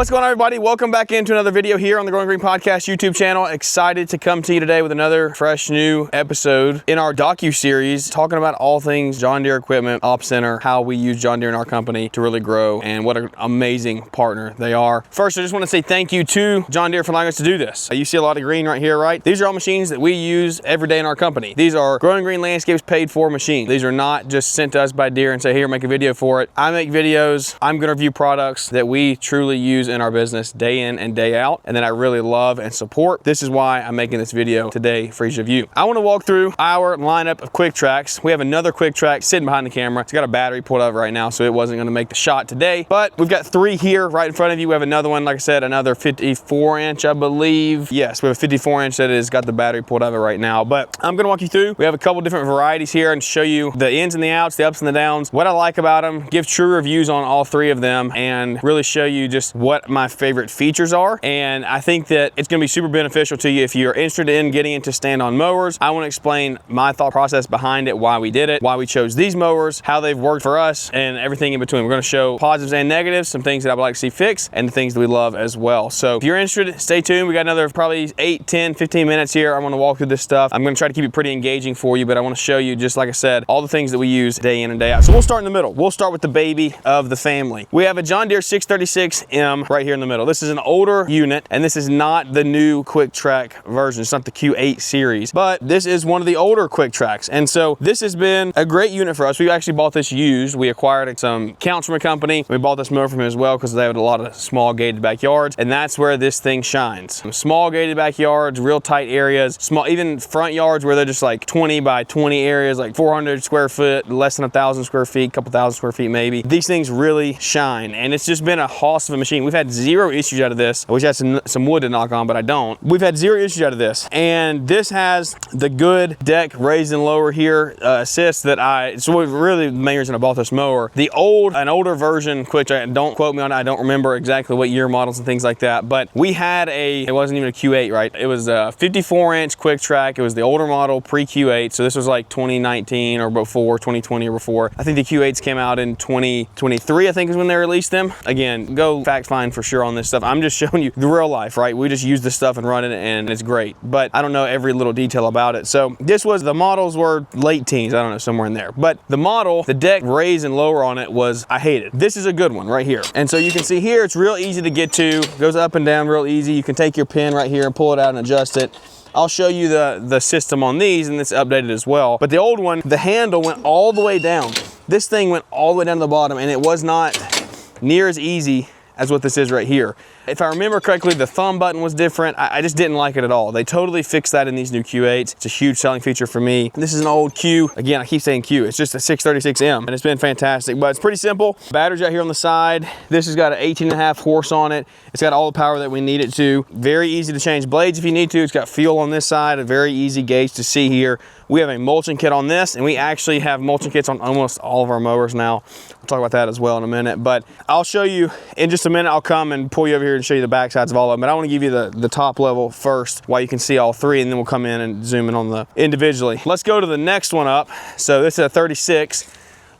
What's going on, everybody? Welcome back into another video here on the Growing Green Podcast YouTube channel. Excited to come to you today with another fresh new episode in our docu-series talking about all things John Deere equipment, Op Center, how we use John Deere in our company to really grow, and what an amazing partner they are. First, I just want to say thank you to John Deere for allowing us to do this. You see a lot of green right here, right? These are all machines that we use every day in our company. These are Growing Green Landscapes paid for machines. These are not just sent to us by Deere and say, here, make a video for it. I make videos. I'm going to review products that we truly use in our business day in and day out, and that I really love and support. This is why I'm making this video today for each of you. I want to walk through our lineup of QuickTraks. We have another QuickTrak sitting behind the camera. It's got a battery pulled over right now, so it wasn't going to make the shot today, but we've got three here right in front of you. We have another one, like I said, another 54-inch, I believe. Yes, we have a 54-inch that has got the battery pulled over right now, but I'm going to walk you through. We have a couple different varieties here and show you the ins and the outs, the ups and the downs, what I like about them, give true reviews on all three of them, and really show you just what my favorite features are. And I think that it's going to be super beneficial to you if you're interested in getting into stand-on mowers. I want to explain my thought process behind it, why we did it, why we chose these mowers, how they've worked for us, and everything in between. We're going to show positives and negatives, some things that I would like to see fixed, and the things that we love as well. So if you're interested, stay tuned. We got another probably 8, 10, 15 minutes here. I want to walk through this stuff. I'm going to try to keep it pretty engaging for you, but I want to show you, just like I said, all the things that we use day in and day out. So we'll start in the middle. We'll start with the baby of the family. We have a John Deere 636M right here in the middle. This is an older unit, and this is not the new QuickTrak version. It's not the Q8 series, but this is one of the older QuickTraks. And so this has been a great unit for us. We actually bought this used. We acquired some counts from a company. We bought this mower from him as well because they have a lot of small gated backyards, and that's where this thing shines. Small gated backyards, real tight areas, small, even front yards where they're just like 20 by 20 areas, like 400 square foot, less than 1,000 square feet, couple thousand square feet maybe. These things really shine, and it's just been a hoss of a machine. We've had zero issues out of this. I wish I had some wood to knock on, but I don't. We've had zero issues out of this, and this has the good deck raised and lower here assist that so really the main reason I bought this mower. An older version QuickTrak, don't quote me on it, I don't remember exactly what year models and things like that, but we had it wasn't even a Q8, right? It was a 54-inch QuickTrak. It was the older model pre-Q8, so this was like 2019 or before, 2020 or before. I think the Q8s came out in 2023, I think is when they released them. Again, go fact find for sure on this stuff. I'm just showing you the real life, right? We just use this stuff and run it, and it's great, but I don't know every little detail about it. So the models were late teens, I don't know, somewhere in there, but the deck raise and lower on it I hated. This is a good one right here. And so you can see here, it's real easy to get to, goes up and down real easy. You can take your pin right here and pull it out and adjust it. I'll show you the system on these, and it's updated as well. But the old one, the handle went all the way down. This thing went all the way down to the bottom, and it was not near as easy as what this is right here. If I remember correctly, the thumb button was different. I just didn't like it at all. They totally fixed that in these new Q8s. It's a huge selling feature for me. This is an old Q. Again, I keep saying Q. It's just a 636M, and it's been fantastic, but it's pretty simple. Batteries out here on the side. This has got an 18.5 horse on it. It's got all the power that we need it to. Very easy to change blades if you need to. It's got fuel on this side, a very easy gauge to see here. We have a mulching kit on this, and we actually have mulching kits on almost all of our mowers now. We'll talk about that as well in a minute, but I'll show you in just a minute. I'll come and pull you over here and show you the back sides of all of them, but I want to give you the top level first while you can see all three, and then we'll come in and zoom in on the individually. Let's go to the next one up. So this is a 36.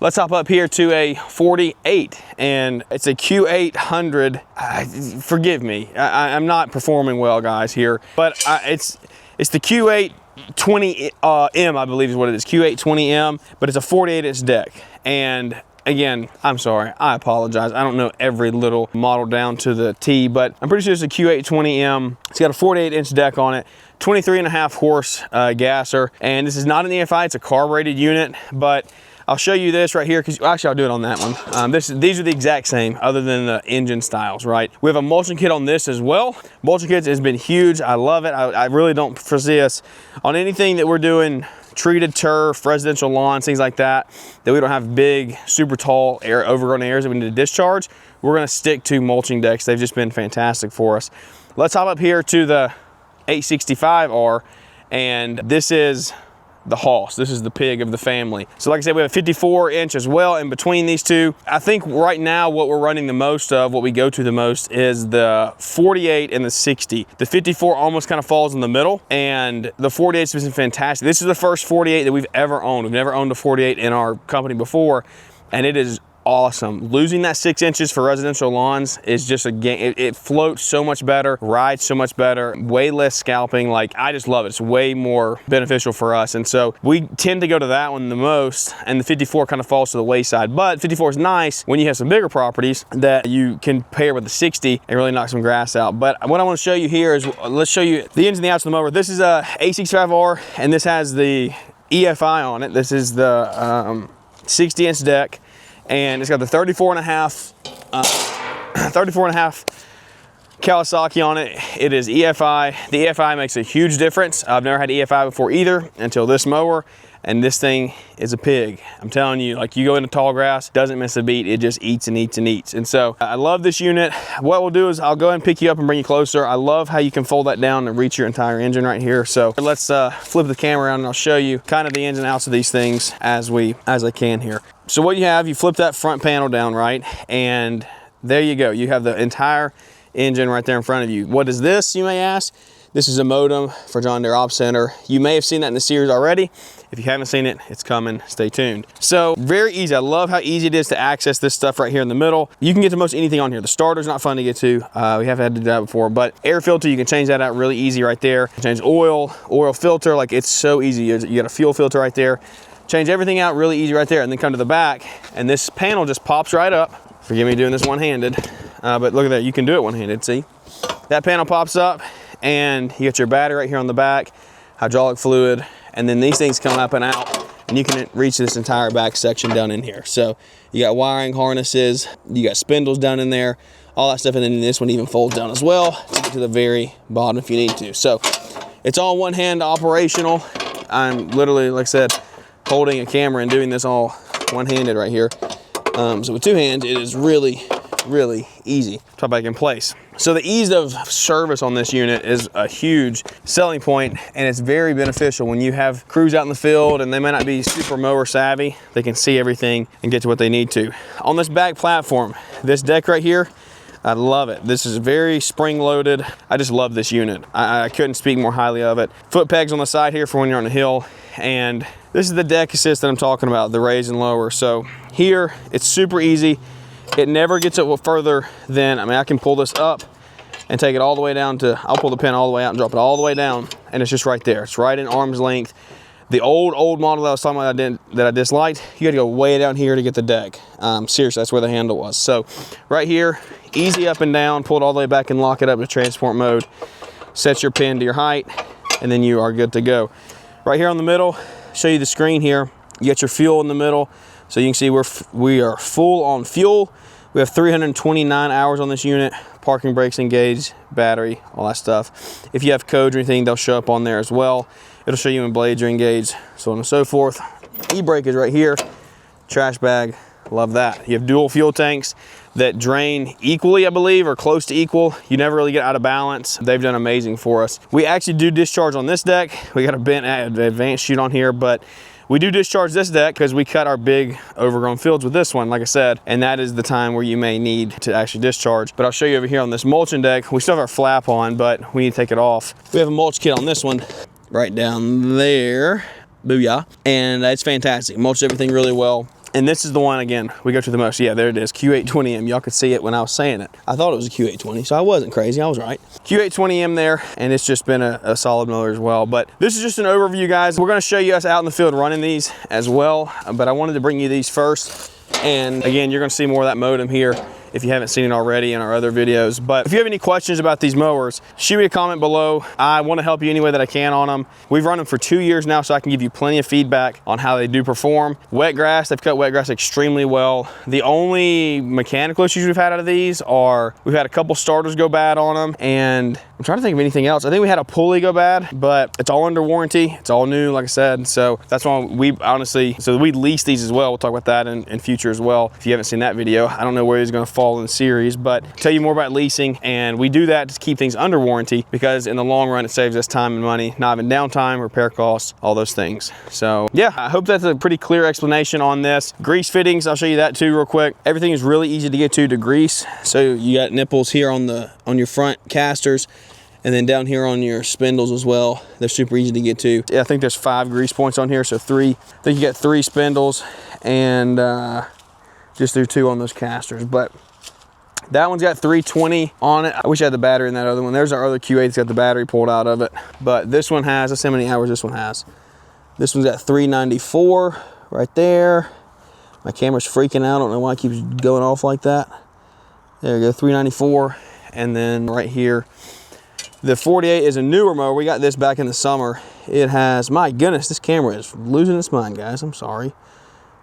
Let's hop up here to a 48, and it's a Q800. Forgive me, I'm not performing well, guys, here, but it's the Q820M, I believe is what it is, Q820M, but it's a 48-inch deck. And again, I'm sorry, I apologize. I don't know every little model down to the T, but I'm pretty sure it's a Q820M. It's got a 48-inch deck on it, 23.5 horse gasser, and this is not an EFI, it's a carbureted unit, but I'll show you this right here, because actually I'll do it on that one. These are the exact same, other than the engine styles, right? We have a mulching kit on this as well. Mulching kit has been huge. I love it. I really don't foresee us on anything that we're doing, treated turf, residential lawns, things like that we don't have big, super tall, overgrown areas that we need to discharge. We're gonna stick to mulching decks. They've just been fantastic for us. Let's hop up here to the 865R, and this is the hoss. This is the pig of the family. So like I said, we have a 54-inch as well in between these two. I think right now what we're running the most of, what we go to the most, is the 48 and the 60. The 54 almost kind of falls in the middle, and the 48 has been fantastic. This is the first 48 that we've ever owned. We've never owned a 48 in our company before, and it is awesome. Losing that 6 inches for residential lawns is just a game. It floats so much better, rides so much better, way less scalping. Like, I just love it. It's way more beneficial for us. And so we tend to go to that one the most, and the 54 kind of falls to the wayside. But 54 is nice when you have some bigger properties that you can pair with the 60 and really knock some grass out. But what I want to show you here is, let's show you the ins and the outs of the mower. This is a A65R, and this has the EFI on it. This is the 60-inch deck, and it's got the 34 and a half Kawasaki on it. It is EFI. The EFI makes a huge difference. I've never had EFI before either until this mower, and this thing is a pig. I'm telling you, like, you go into tall grass, doesn't miss a beat. It just eats and eats and eats. And so I love this unit. What we'll do is I'll go ahead and pick you up and bring you closer. I love how you can fold that down and reach your entire engine right here. So let's flip the camera around and I'll show you kind of the ins and outs of these things as I can here. So what you flip that front panel down, right? And there you go. You have the entire engine right there in front of you. What is this, you may ask? This is a modem for John Deere Op Center. You may have seen that in the series already. If you haven't seen it, it's coming. Stay tuned. So very easy. I love how easy it is to access this stuff right here in the middle. You can get to most anything on here. The starter's not fun to get to. We have had to do that before, but air filter, you can change that out really easy right there. Change oil filter, like, it's so easy. You got a fuel filter right there. Change everything out really easy right there, and then come to the back, and this panel just pops right up. Forgive me doing this one-handed, but look at that. You can do it one-handed, see? That panel pops up, and you got your battery right here on the back, hydraulic fluid, and then these things come up and out, and you can reach this entire back section down in here. So you got wiring harnesses, you got spindles down in there, all that stuff, and then this one even folds down as well to get to the very bottom if you need to. So it's all one-hand operational. I'm literally, like I said, holding a camera and doing this all one-handed right here. So with two hands, it is really, really easy to put back in place. So the ease of service on this unit is a huge selling point, and it's very beneficial when you have crews out in the field and they may not be super mower savvy. They can see everything and get to what they need to. On this back platform, this deck right here, I love it. This is very spring loaded. I just love this unit. I couldn't speak more highly of it. Foot pegs on the side here for when you're on the hill, and this is the deck assist that I'm talking about, the raise and lower. So here, it's super easy. It never gets it further than, I can pull this up and take it all the way down to, I'll pull the pin all the way out and drop it all the way down, and it's just right there. It's right in arm's length. The old model that I was talking about that I disliked, you had to go way down here to get the deck. Seriously, that's where the handle was. So right here, easy up and down, pull it all the way back and lock it up to transport mode. Set your pin to your height, and then you are good to go. Right here on the middle, show you the screen here. You got your fuel in the middle. So you can see we are full on fuel. We have 329 hours on this unit. Parking brakes engaged, battery, all that stuff. If you have codes or anything, they'll show up on there as well. It'll show you when blades are engaged, so on and so forth. E-brake is right here. Trash bag, love that. You have dual fuel tanks that drain equally, I believe, or close to equal. You never really get out of balance. They've done amazing for us. We actually do discharge on this deck. We got a bent advanced chute on here, but we do discharge this deck because we cut our big overgrown fields with this one, like I said, and that is the time where you may need to actually discharge. But I'll show you over here on this mulching deck. We still have our flap on, but we need to take it off. We have a mulch kit on this one right down there. Booyah. And it's fantastic. Mulched everything really well. And this is the one, again, we go to the most. Yeah, there it is, Q820M. Y'all could see it when I was saying it. I thought it was a Q820, so I wasn't crazy. I was right. Q820M there, and it's just been a solid mower as well. But this is just an overview, guys. We're gonna show you us out in the field running these as well, but I wanted to bring you these first. And again, you're gonna see more of that modem here if you haven't seen it already in our other videos. But if you have any questions about these mowers, shoot me a comment below. I want to help you any way that I can on them. We've run them for 2 years now, so I can give you plenty of feedback on how they do perform. Wet grass, they've cut wet grass extremely well. The only mechanical issues we've had out of these are we've had a couple starters go bad on them, and I'm trying to think of anything else. I think we had a pulley go bad, but it's all under warranty. It's all new, like I said. So that's why we honestly, so we lease these as well. We'll talk about that in future as well. If you haven't seen that video, I don't know where he's going to fall in the series, but I'll tell you more about leasing, and we do that to keep things under warranty because in the long run it saves us time and money, not having downtime, repair costs, all those things. So yeah, I hope that's a pretty clear explanation on this. Grease fittings, I'll show you that too real quick. Everything is really easy to get to grease. So you got nipples here on your front casters, and then down here on your spindles as well. They're super easy to get to. Yeah, I think there's 5 grease points on here, so 3. I think you got 3 spindles and just threw 2 on those casters. But that one's got 320 on it. I wish I had the battery in that other one. There's our other Q8 that's got the battery pulled out of it. But this one has, let's see how many hours this one has. This one's got 394 right there. My camera's freaking out. I don't know why it keeps going off like that. There we go, 394. And then right here, the 48 is a newer mower. We got this back in the summer. It has, my goodness, this camera is losing its mind, guys. I'm sorry.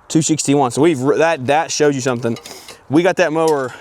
261. So that shows you something. We got that mower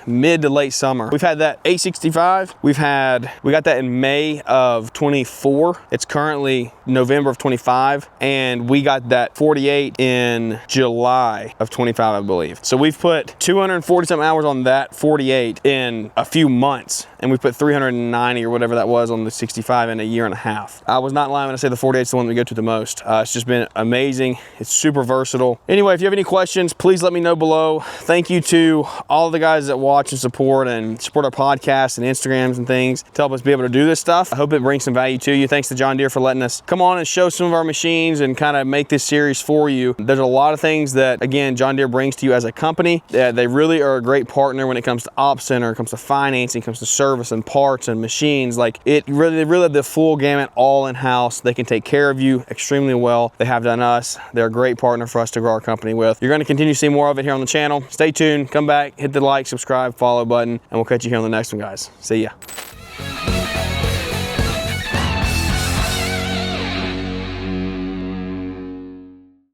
mid to late summer. We've had that 865. We got that in May of 24. It's currently November of 25, and we got that 48 in July of 25, I believe. So we've put 240 some hours on that 48 in a few months, and we put 390 or whatever that was on the 65 in a year and a half. I was not lying when I say the 48 is the one we go to the most. It's just been amazing. It's super versatile. Anyway, if you have any questions, please let me know below. Thank you to all the guys that watch and support our podcasts and Instagrams and things to help us be able to do this stuff. I hope it brings some value to you. Thanks to John Deere for letting us come on and show some of our machines and kind of make this series for you. There's a lot of things that, again, John Deere brings to you as a company. They really are a great partner when it comes to Op Center, it comes to financing, it comes to service and parts and machines. Like, they really have the full gamut all in-house. They can take care of you extremely well. They have done us. They're a great partner for us to grow our company with. You're going to continue to see more of it here on the channel. Stay tuned, come back, hit the like, subscribe, follow button, and we'll catch you here on the next one, guys. See ya.